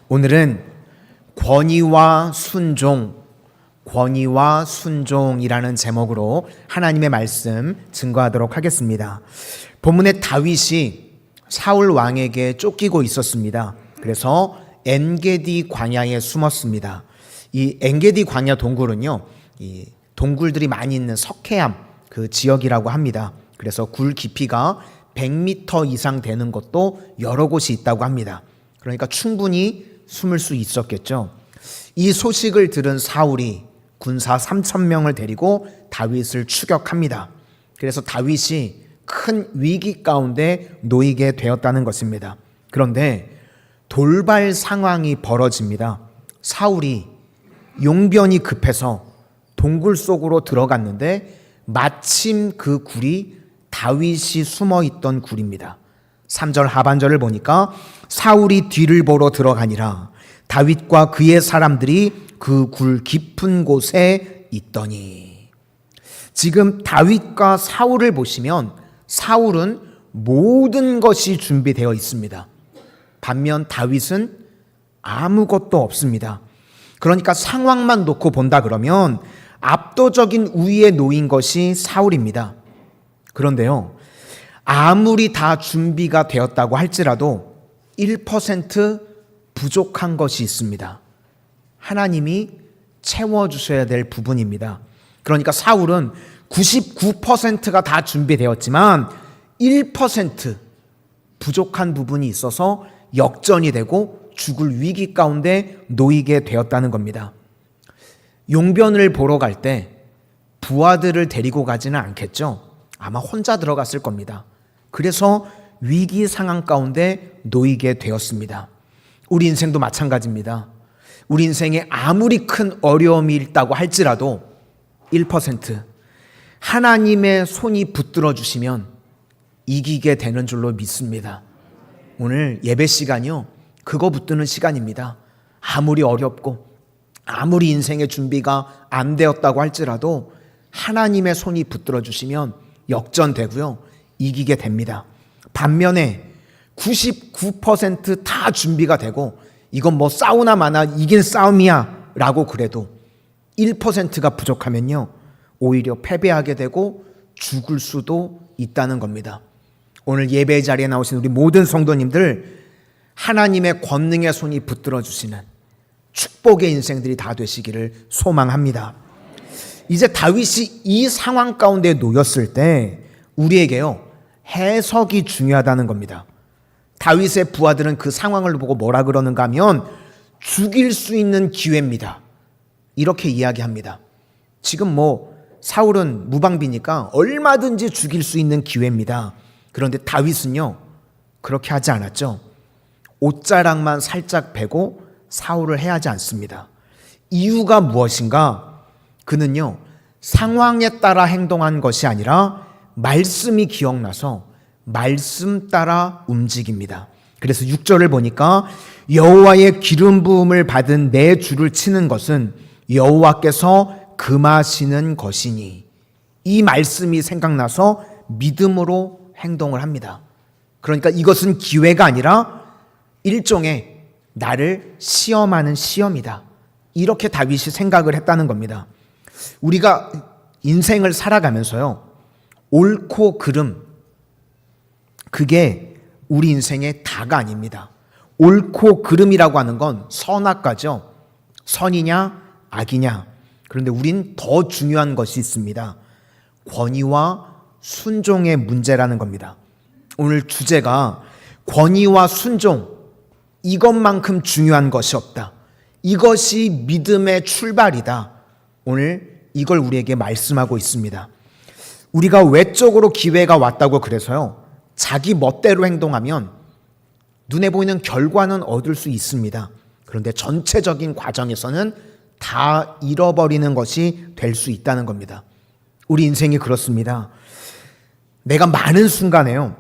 오늘은 권위와 순종이라는 제목으로 하나님의 말씀 증거하도록 하겠습니다. 본문의 다윗이 사울 왕에게 쫓기고 있었습니다. 그래서 엔게디 광야에 숨었습니다. 이 엔게디 광야 동굴은요, 이 동굴들이 많이 있는 석회암 그 지역이라고 합니다. 그래서 굴 깊이가 100m 이상 되는 곳도 여러 곳이 있다고 합니다. 그러니까 충분히 숨을 수 있었겠죠. 이 소식을 들은 사울이 군사 3,000명을 데리고 다윗을 추격합니다. 그래서 다윗이 큰 위기 가운데 놓이게 되었다는 것입니다. 그런데 돌발 상황이 벌어집니다. 사울이 용변이 급해서 동굴 속으로 들어갔는데 마침 그 굴이 다윗이 숨어있던 굴입니다. 3절 하반절을 보니까 사울이 뒤를 보러 들어가니라 다윗과 그의 사람들이 그 굴 깊은 곳에 있더니. 지금 다윗과 사울을 보시면 사울은 모든 것이 준비되어 있습니다. 반면 다윗은 아무것도 없습니다. 그러니까 상황만 놓고 본다 그러면 압도적인 우위에 놓인 것이 사울입니다. 그런데요, 아무리 다 준비가 되었다고 할지라도 1% 부족한 것이 있습니다. 하나님이 채워주셔야 될 부분입니다. 그러니까 사울은 99%가 다 준비되었지만 1% 부족한 부분이 있어서 역전이 되고 죽을 위기 가운데 놓이게 되었다는 겁니다. 용변을 보러 갈 때 부하들을 데리고 가지는 않겠죠. 아마 혼자 들어갔을 겁니다. 그래서 위기 상황 가운데 놓이게 되었습니다. 우리 인생도 마찬가지입니다. 우리 인생에 아무리 큰 어려움이 있다고 할지라도 1% 하나님의 손이 붙들어 주시면 이기게 되는 줄로 믿습니다. 오늘 예배 시간이요, 그거 붙드는 시간입니다. 아무리 어렵고 아무리 인생의 준비가 안 되었다고 할지라도 하나님의 손이 붙들어 주시면 역전되고요, 이기게 됩니다. 반면에 99% 다 준비가 되고 이건 뭐 싸우나 마나 이긴 싸움이야 라고 그래도 1%가 부족하면요, 오히려 패배하게 되고 죽을 수도 있다는 겁니다. 오늘 예배 자리에 나오신 우리 모든 성도님들, 하나님의 권능의 손이 붙들어 주시는 축복의 인생들이 다 되시기를 소망합니다. 이제 다윗이 이 상황 가운데 놓였을 때 우리에게요, 해석이 중요하다는 겁니다. 다윗의 부하들은 그 상황을 보고 뭐라 그러는가 하면 죽일 수 있는 기회입니다, 이렇게 이야기합니다. 지금 뭐 사울은 무방비니까 얼마든지 죽일 수 있는 기회입니다. 그런데 다윗은요, 그렇게 하지 않았죠. 옷자락만 살짝 베고 사울을 해하지 않습니다. 이유가 무엇인가? 그는요, 상황에 따라 행동한 것이 아니라 말씀이 기억나서 말씀 따라 움직입니다. 그래서 6절을 보니까 여호와의 기름 부음을 받은 내 주를 치는 것은 여호와께서 금하시는 것이니, 이 말씀이 생각나서 믿음으로 행동을 합니다. 그러니까 이것은 기회가 아니라 일종의 나를 시험하는 시험이다, 이렇게 다윗이 생각을 했다는 겁니다. 우리가 인생을 살아가면서요, 옳고 그름, 그게 우리 인생의 다가 아닙니다. 옳고 그름이라고 하는 건 선악과죠. 선이냐 악이냐. 그런데 우린 더 중요한 것이 있습니다. 권위와 순종의 문제라는 겁니다. 오늘 주제가 권위와 순종, 이것만큼 중요한 것이 없다, 이것이 믿음의 출발이다. 오늘 이걸 우리에게 말씀하고 있습니다. 우리가 외적으로 기회가 왔다고 그래서요, 자기 멋대로 행동하면 눈에 보이는 결과는 얻을 수 있습니다. 그런데 전체적인 과정에서는 다 잃어버리는 것이 될 수 있다는 겁니다. 우리 인생이 그렇습니다. 내가 많은 순간에요,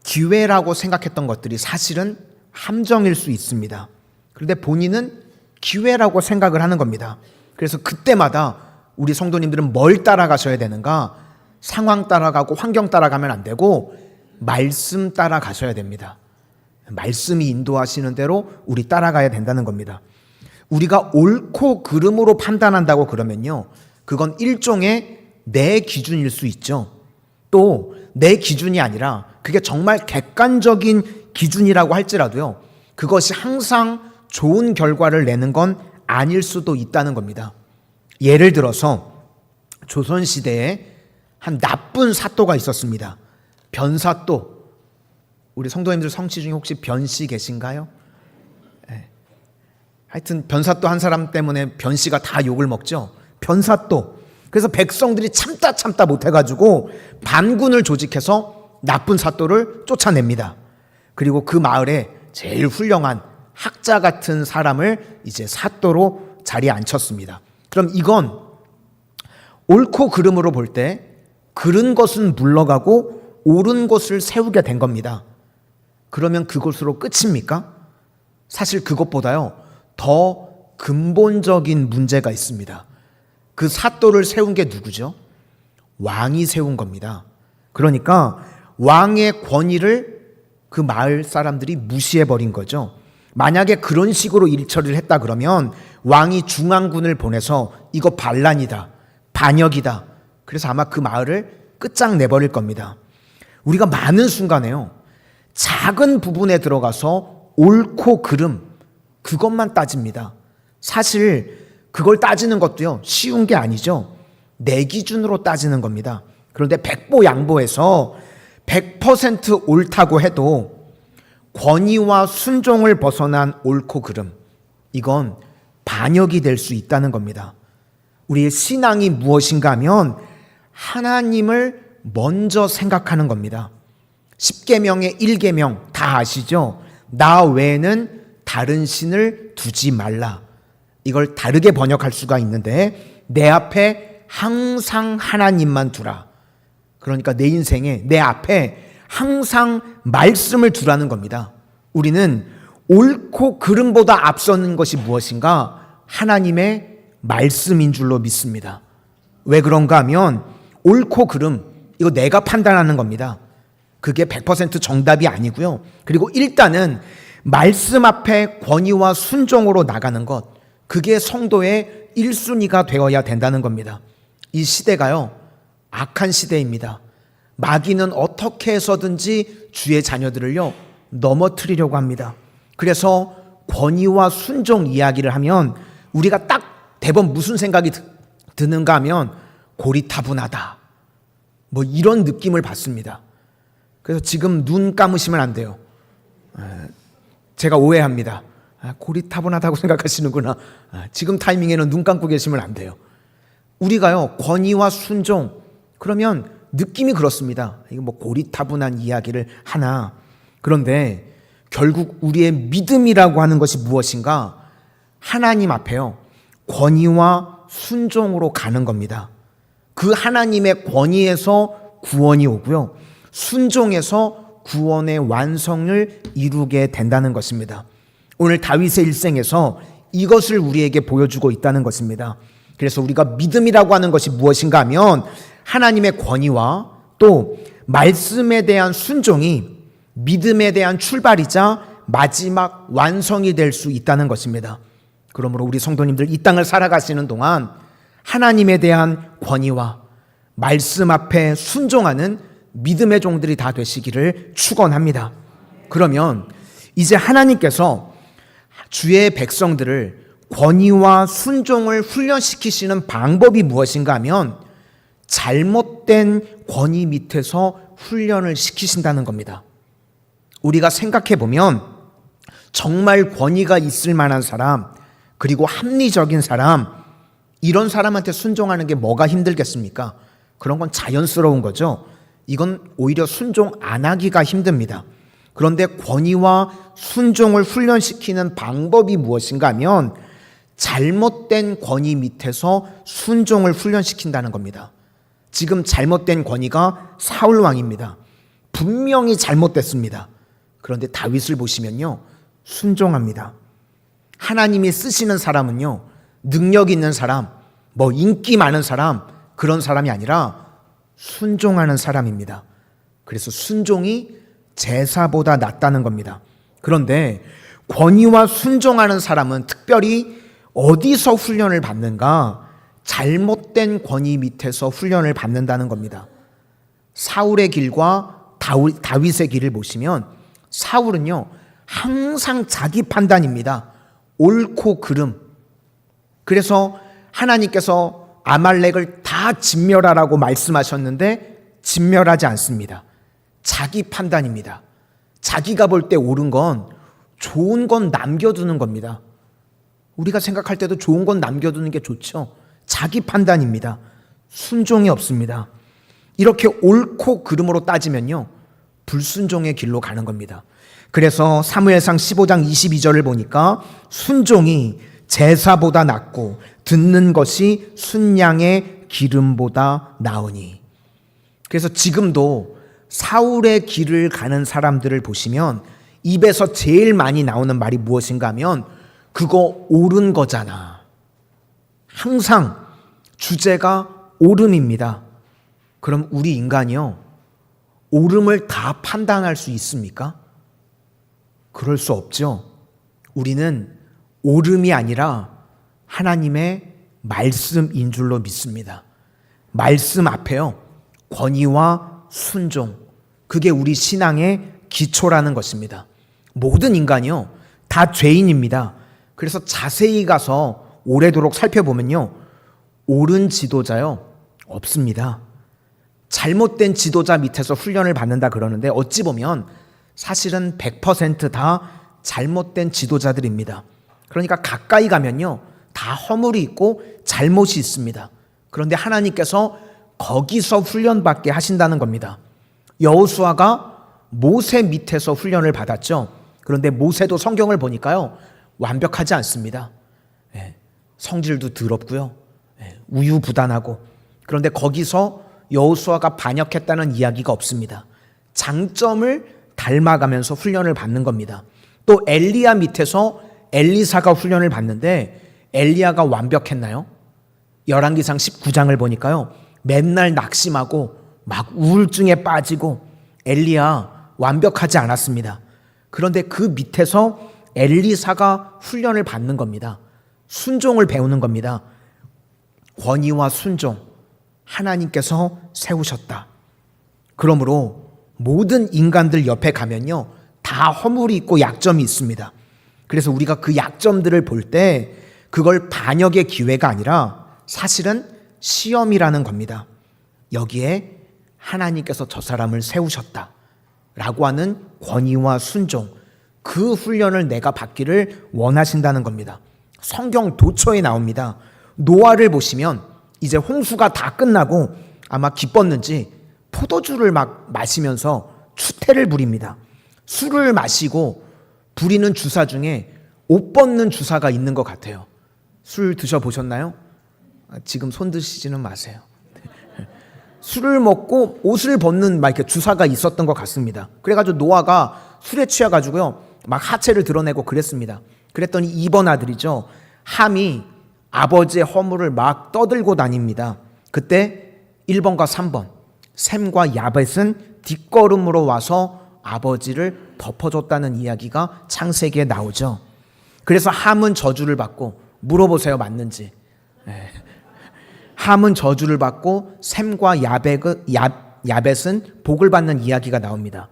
기회라고 생각했던 것들이 사실은 함정일 수 있습니다. 그런데 본인은 기회라고 생각을 하는 겁니다. 그래서 그때마다 우리 성도님들은 뭘 따라가셔야 되는가? 상황 따라가고 환경 따라가면 안 되고 말씀 따라가셔야 됩니다. 말씀이 인도하시는 대로 우리 따라가야 된다는 겁니다. 우리가 옳고 그름으로 판단한다고 그러면요, 그건 일종의 내 기준일 수 있죠. 또 내 기준이 아니라 그게 정말 객관적인 기준이라고 할지라도요, 그것이 항상 좋은 결과를 내는 건 아닐 수도 있다는 겁니다. 예를 들어서 조선시대에 한 나쁜 사또가 있었습니다. 변사또. 우리 성도님들 성씨 중에 혹시 변씨 계신가요? 네. 하여튼 변사또 한 사람 때문에 변씨가 다 욕을 먹죠. 변사또. 그래서 백성들이 참다 못해가지고 반군을 조직해서 나쁜 사또를 쫓아냅니다. 그리고 그 마을에 제일 훌륭한 학자 같은 사람을 이제 사또로 자리에 앉혔습니다. 그럼 이건 옳고 그름으로 볼 때 그른 것은 물러가고 옳은 것을 세우게 된 겁니다. 그러면 그것으로 끝입니까? 사실 그것보다요, 더 근본적인 문제가 있습니다. 그 사또를 세운 게 누구죠? 왕이 세운 겁니다. 그러니까 왕의 권위를 그 마을 사람들이 무시해버린 거죠. 만약에 그런 식으로 일처리를 했다 그러면 왕이 중앙군을 보내서 이거 반란이다, 반역이다, 그래서 아마 그 마을을 끝장내버릴 겁니다. 우리가 많은 순간에요, 작은 부분에 들어가서 옳고 그름, 그것만 따집니다. 사실 그걸 따지는 것도요, 쉬운 게 아니죠. 내 기준으로 따지는 겁니다. 그런데 백보양보해서 100% 옳다고 해도 권위와 순종을 벗어난 옳고 그름, 이건 반역이 될 수 있다는 겁니다. 우리의 신앙이 무엇인가 하면 하나님을 먼저 생각하는 겁니다. 10계명의 1계명 다 아시죠? 나 외에는 다른 신을 두지 말라. 이걸 다르게 번역할 수가 있는데, 내 앞에 항상 하나님만 두라. 그러니까 내 인생에 내 앞에 항상 말씀을 두라는 겁니다. 우리는 옳고 그름보다 앞서는 것이 무엇인가? 하나님의 말씀인 줄로 믿습니다. 왜 그런가 하면 옳고 그름, 이거 내가 판단하는 겁니다. 그게 100% 정답이 아니고요. 그리고 일단은 말씀 앞에 권위와 순종으로 나가는 것, 그게 성도의 1순위가 되어야 된다는 겁니다. 이 시대가요, 악한 시대입니다. 마귀는 어떻게 해서든지 주의 자녀들을요, 넘어뜨리려고 합니다. 그래서 권위와 순종 이야기를 하면 우리가 딱 대번 무슨 생각이 드는가 하면 고리타분하다, 뭐 이런 느낌을 받습니다. 그래서 지금 눈 감으시면 안 돼요. 제가 오해합니다. 고리타분하다고 생각하시는구나. 지금 타이밍에는 눈 감고 계시면 안 돼요. 우리가요, 권위와 순종, 그러면 느낌이 그렇습니다. 이거 뭐 고리타분한 이야기를 하나. 그런데 결국 우리의 믿음이라고 하는 것이 무엇인가? 하나님 앞에요, 권위와 순종으로 가는 겁니다. 그 하나님의 권위에서 구원이 오고요, 순종에서 구원의 완성을 이루게 된다는 것입니다. 오늘 다윗의 일생에서 이것을 우리에게 보여주고 있다는 것입니다. 그래서 우리가 믿음이라고 하는 것이 무엇인가 하면 하나님의 권위와 또 말씀에 대한 순종이 믿음에 대한 출발이자 마지막 완성이 될 수 있다는 것입니다. 그러므로 우리 성도님들 이 땅을 살아가시는 동안 하나님에 대한 권위와 말씀 앞에 순종하는 믿음의 종들이 다 되시기를 축원합니다. 그러면 이제 하나님께서 주의 백성들을 권위와 순종을 훈련시키시는 방법이 무엇인가 하면 잘못된 권위 밑에서 훈련을 시키신다는 겁니다. 우리가 생각해 보면 정말 권위가 있을 만한 사람, 그리고 합리적인 사람, 이런 사람한테 순종하는 게 뭐가 힘들겠습니까? 그런 건 자연스러운 거죠. 이건 오히려 순종 안 하기가 힘듭니다. 그런데 권위와 순종을 훈련시키는 방법이 무엇인가 하면 잘못된 권위 밑에서 순종을 훈련시킨다는 겁니다. 지금 잘못된 권위가 사울 왕입니다. 분명히 잘못됐습니다. 그런데 다윗을 보시면요, 순종합니다. 하나님이 쓰시는 사람은요, 능력 있는 사람, 뭐 인기 많은 사람, 그런 사람이 아니라 순종하는 사람입니다. 그래서 순종이 제사보다 낫다는 겁니다. 그런데 권위와 순종하는 사람은 특별히 어디서 훈련을 받는가? 잘못된 권위 밑에서 훈련을 받는다는 겁니다. 사울의 길과 다윗의 길을 보시면 사울은요, 항상 자기 판단입니다. 옳고 그름. 그래서 하나님께서 아말렉을 다 진멸하라고 말씀하셨는데 진멸하지 않습니다. 자기 판단입니다. 자기가 볼 때 옳은 건 좋은 건 남겨두는 겁니다. 우리가 생각할 때도 좋은 건 남겨두는 게 좋죠. 자기 판단입니다. 순종이 없습니다. 이렇게 옳고 그름으로 따지면요, 불순종의 길로 가는 겁니다. 그래서 사무엘상 15장 22절을 보니까 순종이 제사보다 낫고 듣는 것이 순양의 기름보다 나으니. 그래서 지금도 사울의 길을 가는 사람들을 보시면 입에서 제일 많이 나오는 말이 무엇인가 하면 그거 옳은 거잖아. 항상 주제가 옳음입니다. 그럼 우리 인간이요, 옳음을 다 판단할 수 있습니까? 그럴 수 없죠. 우리는 옳음이 아니라 하나님의 말씀인 줄로 믿습니다. 말씀 앞에요, 권위와 순종, 그게 우리 신앙의 기초라는 것입니다. 모든 인간이요, 다 죄인입니다. 그래서 자세히 가서 오래도록 살펴보면요, 옳은 지도자요, 없습니다. 잘못된 지도자 밑에서 훈련을 받는다 그러는데 어찌 보면 사실은 100%다 잘못된 지도자들입니다. 그러니까 가까이 가면요, 다 허물이 있고 잘못이 있습니다. 그런데 하나님께서 거기서 훈련받게 하신다는 겁니다. 여호수아가 모세 밑에서 훈련을 받았죠. 그런데 모세도 성경을 보니까요, 완벽하지 않습니다. 성질도 더럽고요, 우유부단하고. 그런데 거기서 여호수아가 반역했다는 이야기가 없습니다. 장점을 닮아가면서 훈련을 받는 겁니다. 또 엘리야 밑에서 엘리사가 훈련을 받는데 엘리야가 완벽했나요? 열왕기상 19장을 보니까요, 맨날 낙심하고 막 우울증에 빠지고 엘리야 완벽하지 않았습니다. 그런데 그 밑에서 엘리사가 훈련을 받는 겁니다. 순종을 배우는 겁니다. 권위와 순종, 하나님께서 세우셨다. 그러므로 모든 인간들 옆에 가면요, 다 허물이 있고 약점이 있습니다. 그래서 우리가 그 약점들을 볼 때 그걸 반역의 기회가 아니라 사실은 시험이라는 겁니다. 여기에 하나님께서 저 사람을 세우셨다라고 하는 권위와 순종, 그 훈련을 내가 받기를 원하신다는 겁니다. 성경 도처에 나옵니다. 노아를 보시면 이제 홍수가 다 끝나고 아마 기뻤는지 포도주를 막 마시면서 추태를 부립니다. 술을 마시고 부리는 주사 중에 옷 벗는 주사가 있는 것 같아요. 술 드셔보셨나요? 지금 손 드시지는 마세요. 술을 먹고 옷을 벗는 막 이렇게 주사가 있었던 것 같습니다. 그래가지고 노아가 술에 취해가지고요, 막 하체를 드러내고 그랬습니다. 그랬더니 2번 아들이죠, 함이 아버지의 허물을 막 떠들고 다닙니다. 그때 1번과 3번, 셈과 야벳은 뒷걸음으로 와서 아버지를 덮어줬다는 이야기가 창세기에 나오죠. 그래서 함은 저주를 받고, 물어보세요, 맞는지. 함은 저주를 받고 셈과 야벳은 복을 받는 이야기가 나옵니다.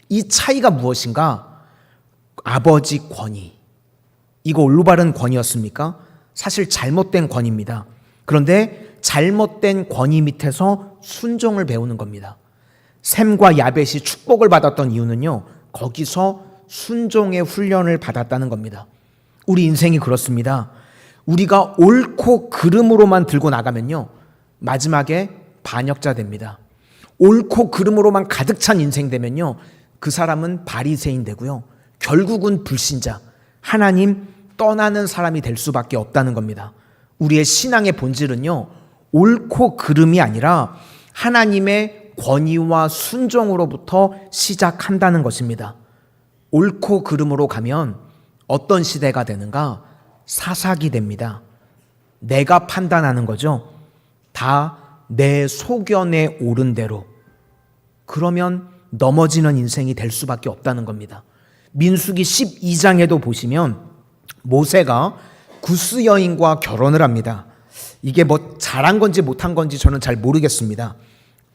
이 차이가 무엇인가? 아버지 권위, 이거 올바른 권위였습니까? 사실 잘못된 권위입니다. 그런데 잘못된 권위 밑에서 순종을 배우는 겁니다. 셈과 야벳이 축복을 받았던 이유는요, 거기서 순종의 훈련을 받았다는 겁니다. 우리 인생이 그렇습니다. 우리가 옳고 그름으로만 들고 나가면요, 마지막에 반역자 됩니다. 옳고 그름으로만 가득 찬 인생 되면요, 그 사람은 바리새인 되고요, 결국은 불신자, 하나님 떠나는 사람이 될 수밖에 없다는 겁니다. 우리의 신앙의 본질은요, 옳고 그름이 아니라 하나님의 권위와 순종으로부터 시작한다는 것입니다. 옳고 그름으로 가면 어떤 시대가 되는가? 사사기 됩니다. 내가 판단하는 거죠. 다 내 소견에 옳은 대로. 그러면 넘어지는 인생이 될 수밖에 없다는 겁니다. 민수기 12장에도 보시면 모세가 구스 여인과 결혼을 합니다. 이게 뭐 잘한 건지 못한 건지 저는 잘 모르겠습니다.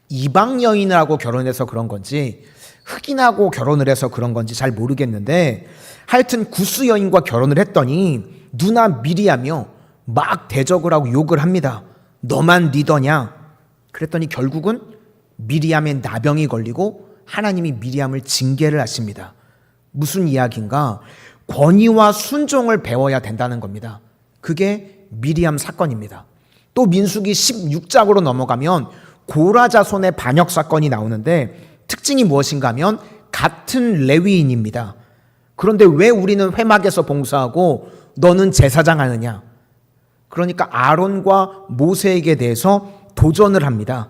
이방 여인하고 결혼해서 그런 건지 흑인하고 결혼을 해서 그런 건지 잘 모르겠는데, 하여튼 구스 여인과 결혼을 했더니 누나 미리암이요 막 대적을 하고 욕을 합니다. 너만 리더냐? 그랬더니 결국은 미리암의 나병이 걸리고 하나님이 미리암을 징계를 하십니다. 무슨 이야기인가? 권위와 순종을 배워야 된다는 겁니다. 그게 미리암 사건입니다. 또 민수기 16장으로 넘어가면 고라 자손의 반역 사건이 나오는데 특징이 무엇인가 하면 같은 레위인입니다. 그런데 왜 우리는 회막에서 봉사하고 너는 제사장 하느냐? 그러니까 아론과 모세에게 대해서 도전을 합니다.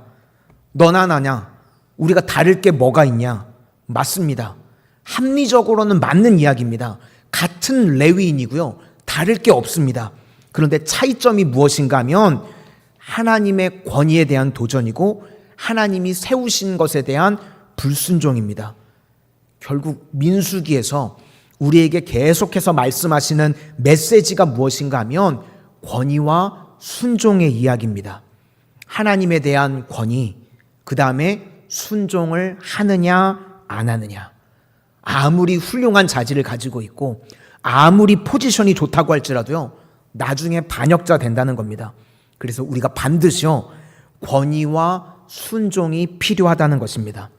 너나 나냐? 우리가 다를 게 뭐가 있냐? 맞습니다. 합리적으로는 맞는 이야기입니다. 같은 레위인이고요. 다를 게 없습니다. 그런데 차이점이 무엇인가 하면 하나님의 권위에 대한 도전이고 하나님이 세우신 것에 대한 불순종입니다. 결국 민수기에서 우리에게 계속해서 말씀하시는 메시지가 무엇인가 하면 권위와 순종의 이야기입니다. 하나님에 대한 권위, 그 다음에 순종을 하느냐 안 하느냐. 아무리 훌륭한 자질을 가지고 있고 아무리 포지션이 좋다고 할지라도요, 나중에 반역자 된다는 겁니다. 그래서 우리가 반드시요 권위와 순종이 필요하다는 것입니다.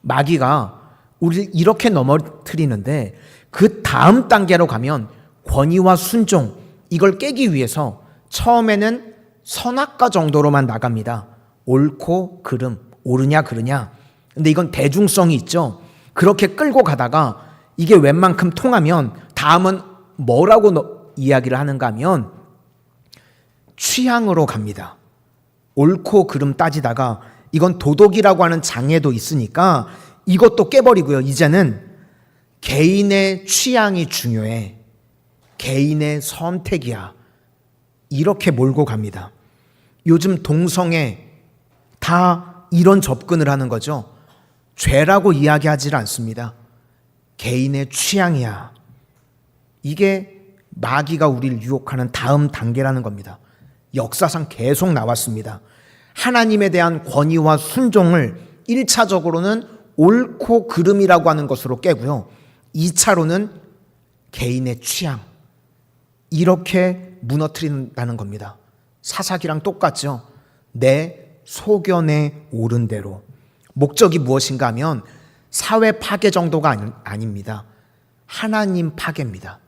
마귀가 우리를 이렇게 넘어뜨리는데 그 다음 단계로 가면 권위와 순종, 이걸 깨기 위해서 처음에는 선악과 정도로만 나갑니다. 옳고 그름, 옳으냐 그르냐. 근데 이건 대중성이 있죠. 그렇게 끌고 가다가 이게 웬만큼 통하면 다음은 뭐라고 이야기를 하는가 하면 취향으로 갑니다. 옳고 그름 따지다가 이건 도덕이라고 하는 장애도 있으니까 이것도 깨버리고요. 이제는 개인의 취향이 중요해. 개인의 선택이야. 이렇게 몰고 갑니다. 요즘 동성애 다 이런 접근을 하는 거죠. 죄라고 이야기하지 않습니다. 개인의 취향이야. 이게 마귀가 우리를 유혹하는 다음 단계라는 겁니다. 역사상 계속 나왔습니다. 하나님에 대한 권위와 순종을 1차적으로는 옳고 그름이라고 하는 것으로 깨고요. 2차로는 개인의 취향. 이렇게 무너뜨린다는 겁니다. 사사기랑 똑같죠. 내 소견에 옳은 대로. 목적이 무엇인가 하면 사회 파괴 정도가 아닙니다. 하나님 파괴입니다.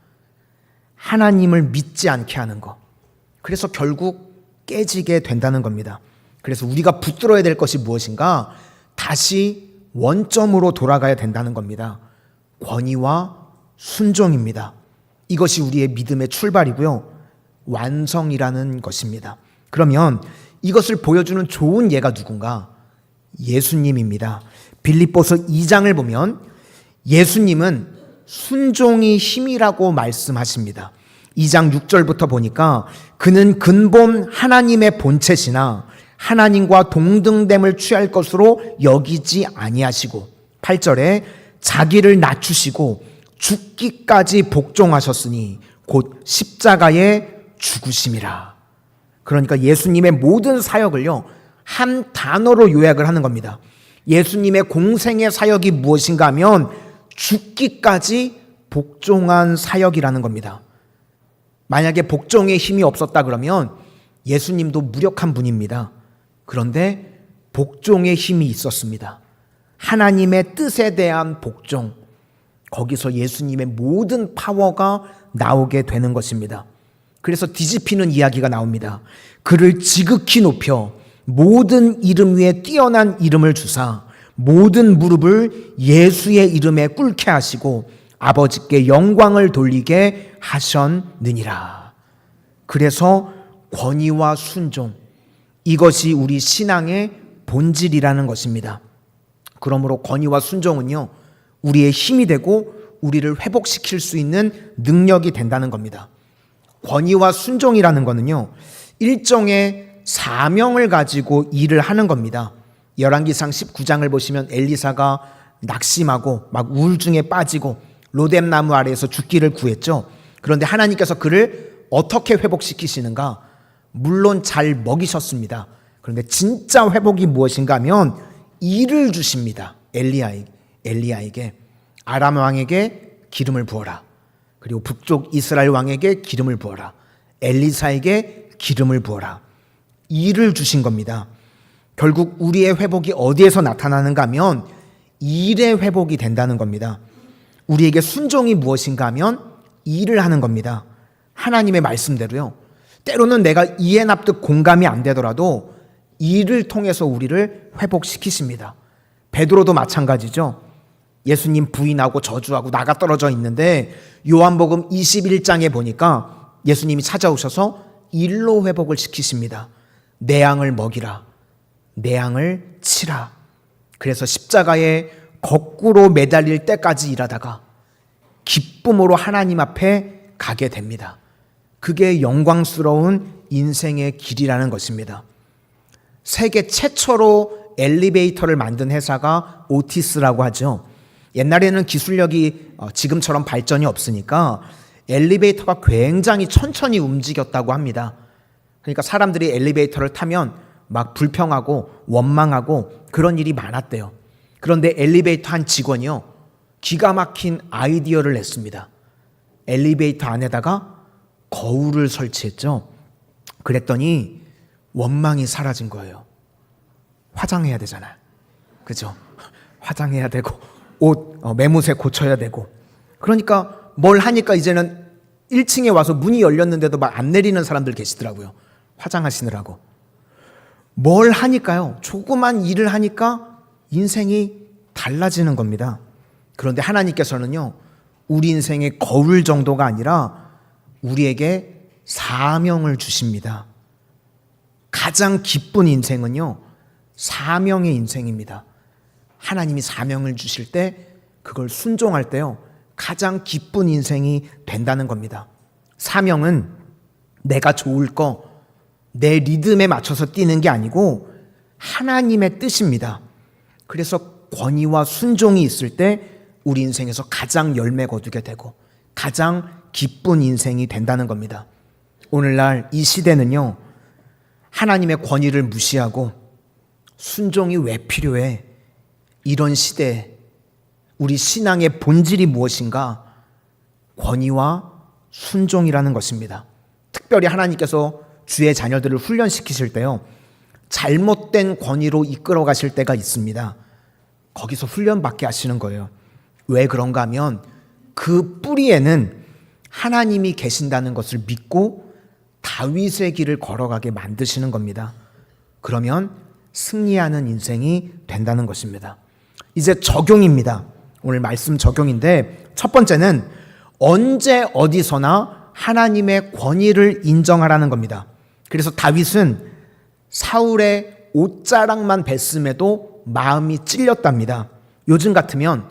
하나님을 믿지 않게 하는 것. 그래서 결국 깨지게 된다는 겁니다. 그래서 우리가 붙들어야 될 것이 무엇인가? 다시 원점으로 돌아가야 된다는 겁니다. 권위와 순종입니다. 이것이 우리의 믿음의 출발이고요. 완성이라는 것입니다. 그러면 이것을 보여주는 좋은 예가 누군가? 예수님입니다. 빌립보서 2장을 보면 예수님은 순종이 힘이라고 말씀하십니다. 2장 6절부터 보니까 그는 근본 하나님의 본체시나 하나님과 동등됨을 취할 것으로 여기지 아니하시고, 8절에 자기를 낮추시고 죽기까지 복종하셨으니 곧 십자가에 죽으심이라. 그러니까 예수님의 모든 사역을요 한 단어로 요약을 하는 겁니다. 예수님의 공생의 사역이 무엇인가 하면 죽기까지 복종한 사역이라는 겁니다. 만약에 복종의 힘이 없었다 그러면 예수님도 무력한 분입니다. 그런데 복종의 힘이 있었습니다. 하나님의 뜻에 대한 복종, 거기서 예수님의 모든 파워가 나오게 되는 것입니다. 그래서 뒤집히는 이야기가 나옵니다. 그를 지극히 높여 모든 이름 위에 뛰어난 이름을 주사 모든 무릎을 예수의 이름에 꿇게 하시고 아버지께 영광을 돌리게 하셨느니라. 그래서 권위와 순종, 이것이 우리 신앙의 본질이라는 것입니다. 그러므로 권위와 순종은요 우리의 힘이 되고 우리를 회복시킬 수 있는 능력이 된다는 겁니다. 권위와 순종이라는 것은요 일종의 사명을 가지고 일을 하는 겁니다. 열왕기상 19장을 보시면 엘리사가 낙심하고 막 우울증에 빠지고 로뎀나무 아래에서 죽기를 구했죠. 그런데 하나님께서 그를 어떻게 회복시키시는가? 물론 잘 먹이셨습니다. 그런데 진짜 회복이 무엇인가 하면 일을 주십니다. 엘리야에게 아람 왕에게 기름을 부어라. 그리고 북쪽 이스라엘 왕에게 기름을 부어라. 엘리사에게 기름을 부어라. 일을 주신 겁니다. 결국 우리의 회복이 어디에서 나타나는가 하면 일의 회복이 된다는 겁니다. 우리에게 순종이 무엇인가 하면 일을 하는 겁니다. 하나님의 말씀대로요. 때로는 내가 이해 납득 공감이 안 되더라도 일을 통해서 우리를 회복시키십니다. 베드로도 마찬가지죠. 예수님 부인하고 저주하고 나가 떨어져 있는데 요한복음 21장에 보니까 예수님이 찾아오셔서 일로 회복을 시키십니다. 내 양을 먹이라. 내 양을 치라. 그래서 십자가에 거꾸로 매달릴 때까지 일하다가 기쁨으로 하나님 앞에 가게 됩니다. 그게 영광스러운 인생의 길이라는 것입니다. 세계 최초로 엘리베이터를 만든 회사가 오티스라고 하죠. 옛날에는 기술력이 지금처럼 발전이 없으니까 엘리베이터가 굉장히 천천히 움직였다고 합니다. 그러니까 사람들이 엘리베이터를 타면 막 불평하고 원망하고 그런 일이 많았대요. 그런데 엘리베이터 한 직원이요, 기가 막힌 아이디어를 냈습니다. 엘리베이터 안에다가 거울을 설치했죠. 그랬더니 원망이 사라진 거예요. 화장해야 되잖아요. 그죠? 화장해야 되고 옷 매무새 고쳐야 되고. 그러니까 뭘 하니까 이제는 1층에 와서 문이 열렸는데도 막 안 내리는 사람들 계시더라고요. 화장하시느라고. 뭘 하니까요, 조그만 일을 하니까 인생이 달라지는 겁니다. 그런데 하나님께서는요, 우리 인생의 거울 정도가 아니라 우리에게 사명을 주십니다. 가장 기쁜 인생은요, 사명의 인생입니다. 하나님이 사명을 주실 때 그걸 순종할 때요, 가장 기쁜 인생이 된다는 겁니다. 사명은 내가 좋을 거, 내 리듬에 맞춰서 뛰는 게 아니고 하나님의 뜻입니다. 그래서 권위와 순종이 있을 때 우리 인생에서 가장 열매 거두게 되고 가장 기쁜 인생이 된다는 겁니다. 오늘날 이 시대는요, 하나님의 권위를 무시하고 순종이 왜 필요해? 이런 시대에 우리 신앙의 본질이 무엇인가? 권위와 순종이라는 것입니다. 특별히 하나님께서 주의 자녀들을 훈련시키실 때요, 잘못된 권위로 이끌어 가실 때가 있습니다. 거기서 훈련받게 하시는 거예요. 왜 그런가 하면 그 뿌리에는 하나님이 계신다는 것을 믿고 다윗의 길을 걸어가게 만드시는 겁니다. 그러면 승리하는 인생이 된다는 것입니다. 이제 적용입니다. 오늘 말씀 적용인데, 첫 번째는 언제 어디서나 하나님의 권위를 인정하라는 겁니다. 그래서 다윗은 사울의 옷자락만 뱄음에도 마음이 찔렸답니다. 요즘 같으면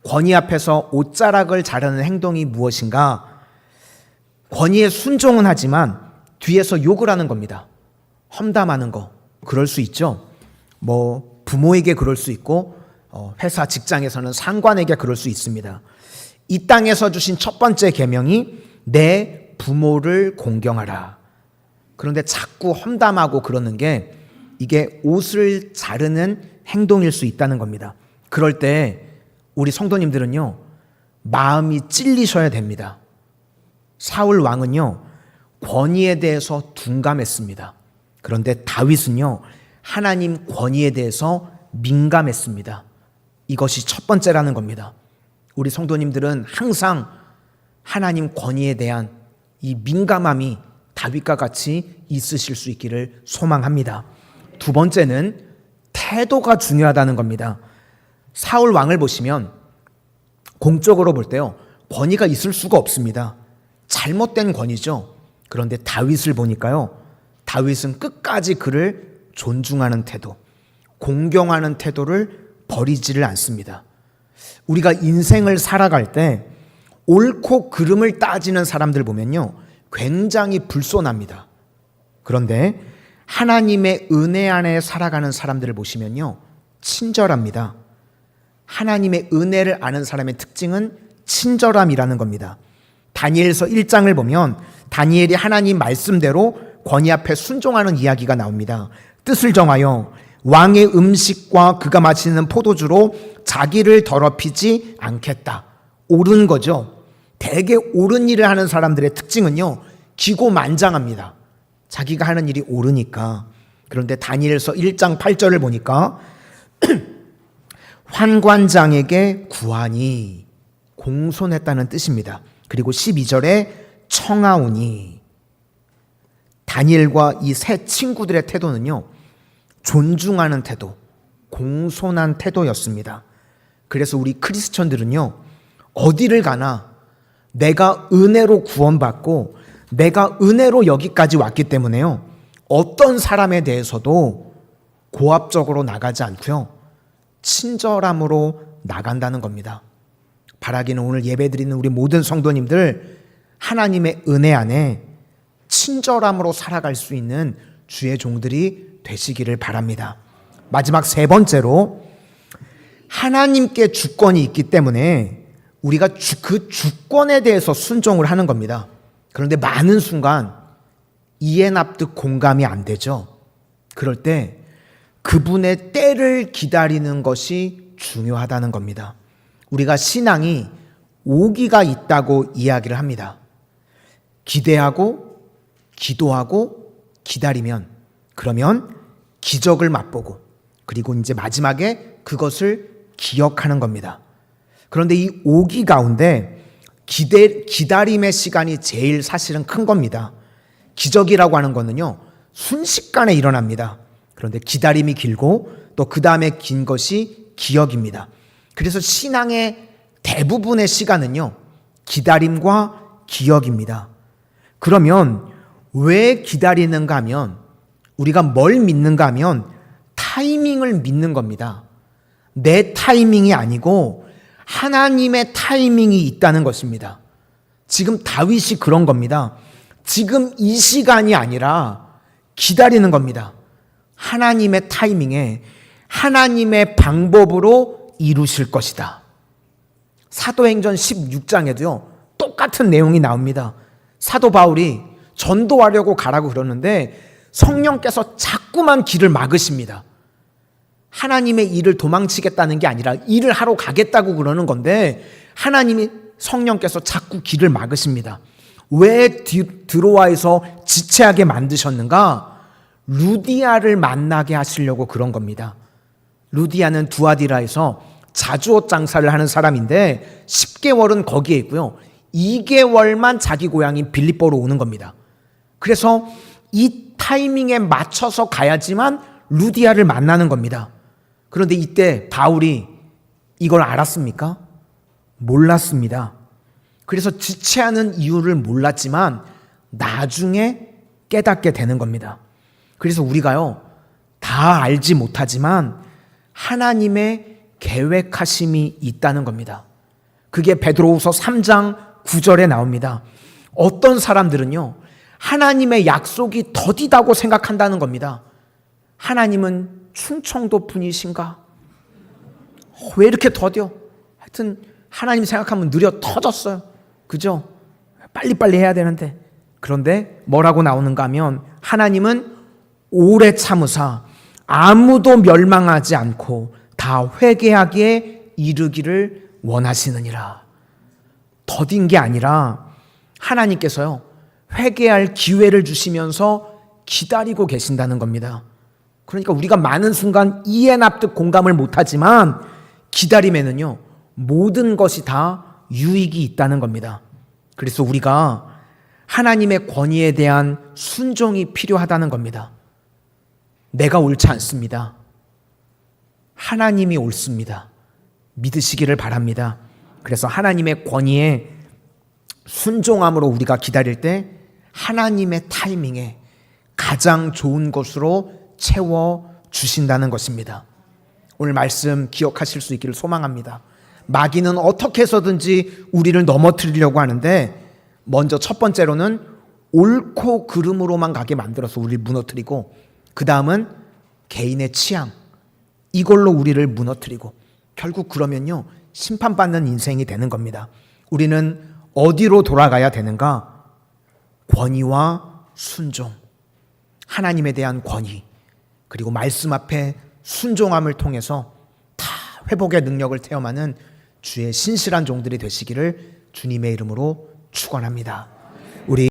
권위 앞에서 옷자락을 자르는 행동이 무엇인가? 권위에 순종은 하지만 뒤에서 욕을 하는 겁니다. 험담하는 거. 그럴 수 있죠. 뭐 부모에게 그럴 수 있고 회사 직장에서는 상관에게 그럴 수 있습니다. 이 땅에서 주신 첫 번째 계명이 내 부모를 공경하라. 그런데 자꾸 험담하고 그러는 게 이게 옷을 자르는 행동일 수 있다는 겁니다. 그럴 때 우리 성도님들은요, 마음이 찔리셔야 됩니다. 사울 왕은요, 권위에 대해서 둔감했습니다. 그런데 다윗은요, 하나님 권위에 대해서 민감했습니다. 이것이 첫 번째라는 겁니다. 우리 성도님들은 항상 하나님 권위에 대한 이 민감함이 다윗과 같이 있으실 수 있기를 소망합니다. 두 번째는 태도가 중요하다는 겁니다. 사울 왕을 보시면 공적으로 볼 때요, 권위가 있을 수가 없습니다. 잘못된 권위죠. 그런데 다윗을 보니까요, 다윗은 끝까지 그를 존중하는 태도, 공경하는 태도를 버리지를 않습니다. 우리가 인생을 살아갈 때 옳고 그름을 따지는 사람들 보면요, 굉장히 불손합니다. 그런데 하나님의 은혜 안에 살아가는 사람들을 보시면요, 친절합니다. 하나님의 은혜를 아는 사람의 특징은 친절함이라는 겁니다. 다니엘서 1장을 보면 다니엘이 하나님 말씀대로 권위 앞에 순종하는 이야기가 나옵니다. 뜻을 정하여 왕의 음식과 그가 마시는 포도주로 자기를 더럽히지 않겠다. 옳은 거죠. 되게 옳은 일을 하는 사람들의 특징은요, 기고만장합니다. 자기가 하는 일이 옳으니까. 그런데 다니엘서 1장 8절을 보니까 환관장에게 구하니, 공손했다는 뜻입니다. 그리고 12절에 청하오니, 다니엘과 이 세 친구들의 태도는요, 존중하는 태도, 공손한 태도였습니다. 그래서 우리 크리스천들은요, 어디를 가나 내가 은혜로 구원받고 내가 은혜로 여기까지 왔기 때문에요, 어떤 사람에 대해서도 고압적으로 나가지 않고요, 친절함으로 나간다는 겁니다. 바라기는 오늘 예배드리는 우리 모든 성도님들, 하나님의 은혜 안에 친절함으로 살아갈 수 있는 주의 종들이 되시기를 바랍니다. 마지막 세 번째로, 하나님께 주권이 있기 때문에 우리가 그 주권에 대해서 순종을 하는 겁니다. 그런데 많은 순간 이해 납득 공감이 안 되죠. 그럴 때 그분의 때를 기다리는 것이 중요하다는 겁니다. 우리가 신앙이 오기가 있다고 이야기를 합니다. 기대하고 기도하고 기다리면, 그러면 기적을 맛보고, 그리고 이제 마지막에 그것을 기억하는 겁니다. 그런데 이 오기 가운데 기다림의 시간이 제일 사실은 큰 겁니다. 기적이라고 하는 거는요, 순식간에 일어납니다. 그런데 기다림이 길고 또 그 다음에 긴 것이 기억입니다. 그래서 신앙의 대부분의 시간은요, 기다림과 기억입니다. 그러면 왜 기다리는가 하면, 우리가 뭘 믿는가 하면 타이밍을 믿는 겁니다. 내 타이밍이 아니고 하나님의 타이밍이 있다는 것입니다. 지금 다윗이 그런 겁니다. 지금 이 시간이 아니라 기다리는 겁니다. 하나님의 타이밍에, 하나님의 방법으로 이루실 것이다. 사도행전 16장에도요, 똑같은 내용이 나옵니다. 사도 바울이 전도하려고 가라고 그러는데 성령께서 자꾸만 길을 막으십니다. 하나님의 일을 도망치겠다는 게 아니라 일을 하러 가겠다고 그러는 건데, 하나님이, 성령께서 자꾸 길을 막으십니다. 왜 드로아에서 지체하게 만드셨는가? 루디아를 만나게 하시려고 그런 겁니다. 루디아는 두아디라에서 자주옷 장사를 하는 사람인데 10개월은 거기에 있고요, 2개월만 자기 고향인 빌립보로 오는 겁니다. 그래서 이 타이밍에 맞춰서 가야지만 루디아를 만나는 겁니다. 그런데 이때 바울이 이걸 알았습니까? 몰랐습니다. 그래서 지체하는 이유를 몰랐지만 나중에 깨닫게 되는 겁니다. 그래서 우리가요, 다 알지 못하지만 하나님의 계획하심이 있다는 겁니다. 그게 베드로후서 3장 9절에 나옵니다. 어떤 사람들은요, 하나님의 약속이 더디다고 생각한다는 겁니다. 하나님은 충청도 분이신가? 왜 이렇게 더뎌? 하여튼 하나님 생각하면 느려 터졌어요. 그죠? 빨리빨리 해야 되는데. 그런데 뭐라고 나오는가 하면, 하나님은 오래 참으사 아무도 멸망하지 않고 다 회개하기에 이르기를 원하시느니라. 더딘 게 아니라 하나님께서요, 회개할 기회를 주시면서 기다리고 계신다는 겁니다. 그러니까 우리가 많은 순간 이해 납득 공감을 못하지만 기다림에는요, 모든 것이 다 유익이 있다는 겁니다. 그래서 우리가 하나님의 권위에 대한 순종이 필요하다는 겁니다. 내가 옳지 않습니다. 하나님이 옳습니다. 믿으시기를 바랍니다. 그래서 하나님의 권위에 순종함으로 우리가 기다릴 때 하나님의 타이밍에 가장 좋은 것으로 채워 주신다는 것입니다. 오늘 말씀 기억하실 수 있기를 소망합니다. 마귀는 어떻게 해서든지 우리를 넘어뜨리려고 하는데, 먼저 첫 번째로는 옳고 그름으로만 가게 만들어서 우리를 무너뜨리고, 그 다음은 개인의 취향, 이걸로 우리를 무너뜨리고, 결국 그러면요, 심판받는 인생이 되는 겁니다. 우리는 어디로 돌아가야 되는가? 권위와 순종, 하나님에 대한 권위, 그리고 말씀 앞에 순종함을 통해서 다 회복의 능력을 체험하는 주의 신실한 종들이 되시기를 주님의 이름으로 축원합니다.